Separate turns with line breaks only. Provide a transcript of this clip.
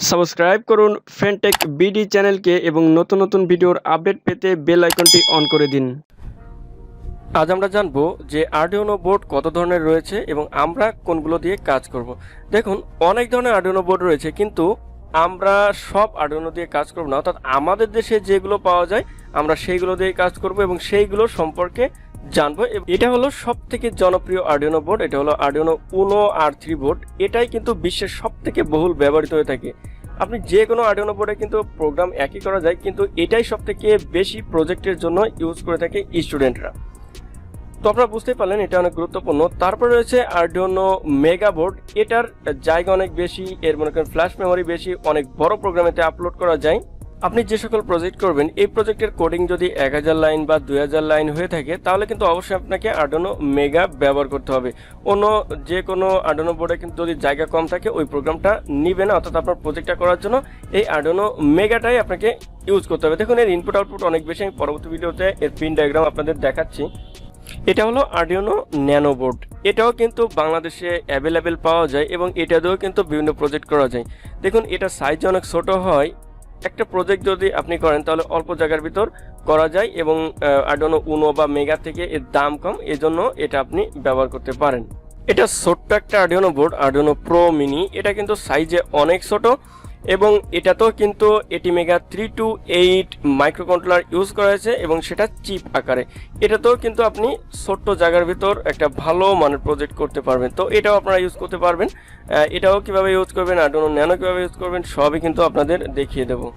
Subscribe করুন ফ্রেন্ডটেকবিডি চ্যানেলকে এবং নতুন নতুন ভিডিওর আপডেট পেতে বেল আইকনটি অন করে দিন। আজ আমরা জানবো যে আরডুইনো বোর্ড কত ধরনের রয়েছে এবং আমরা কোনগুলো দিয়ে কাজ করব। দেখুন, অনেক ধরনের আরডুইনো বোর্ড রয়েছে, কিন্তু আমরা সব আরডুইনো দিয়ে কাজ করব না। অর্থাৎ আমাদের দেশে যেগুলো পাওয়া যায় আমরা সেইগুলো দিয়ে কাজ করব এবং সেইগুলো সম্পর্কে জানবো। এটা হলো সবথেকে জনপ্রিয় আরডুইনো বোর্ড, এটা হলো আরডুইনো উনো R3 বোর্ড। এটাই কিন্তু বিশ্বের সবথেকে বহুল ব্যবহৃত হয়ে থাকে। আপনি যে কোনো আরডুইনো বোর্ডে কিন্তু প্রোগ্রাম একই করা যায়, কিন্তু এটাই সবথেকে বেশি প্রজেক্টের জন্য ইউজ করে থাকে স্টুডেন্টরা। তো আপনারা বুঝতেই পারলেন এটা অনেক গুরুত্বপূর্ণ। তারপরে রয়েছে আরডুইনো মেগা বোর্ড। এটার জায়গা অনেক বেশি, এর মনে করেন ফ্ল্যাশ মেমোরি বেশি, অনেক বড় প্রোগ্রামেতে আপলোড করা যায়। আপনি যে সকল প্রজেক্ট করবেন এই প্রজেক্টের কোডিং যদি 1000 লাইন বা 2000 লাইন হয়ে থাকে তাহলে কিন্তু অবশ্যই আপনাকে আরডুইনো মেগা ব্যবহার করতে হবে। অন্য যে কোনো আরডুইনো বোর্ডে কিন্তু যদি জায়গা কম থাকে ওই প্রোগ্রামটা নিবে না। অর্থাৎ আপনার প্রজেক্টটা করার জন্য এই আরডুইনো মেগাটাই আপনাকে ইউজ করতে হবে। দেখুন, এর ইনপুট আউটপুট অনেক বেশি। আমি পরবর্তী ভিডিওতে এর পিন ডায়াগ্রাম আপনাদের দেখাচ্ছি। এটা হলো আরডুইনো ন্যানো বোর্ড। এটাও কিন্তু বাংলাদেশে অ্যাভেলেবেল পাওয়া যায় এবং এটা দিয়েও কিন্তু বিভিন্ন প্রজেক্ট করা যায়। দেখুন, এটা সাইজ অনেক ছোট হয়। একটা প্রজেক্ট যদি আপনি করেন তাহলে অল্প জায়গার ভিতর করা যায় এবং আরডুইনো উনো বা মেগা থেকে এর দাম কম, এজন্য এটা আপনি ব্যবহার করতে পারেন। এটা ছোট্ট একটা Arduino board, Arduino pro mini. এটা কিন্তু সাইজে অনেক ছোট এবং এটাতেও কিন্তু ATmega 328 মাইক্রোকন্ট্রোলার ইউজ করা হয়েছে এবং সেটা চিপ আকারে। এটাতেও কিন্তু আপনি ছোট্ট জায়গার ভিতর একটা ভালো মানের প্রজেক্ট করতে পারবেন। তো এটাও আপনারা ইউজ করতে পারবেন। এটাও কিভাবে ইউজ করবেন, আরডুইনো ন্যানো কিভাবে ইউজ করবেন, সবই কিন্তু আপনাদের দেখিয়ে দেবো।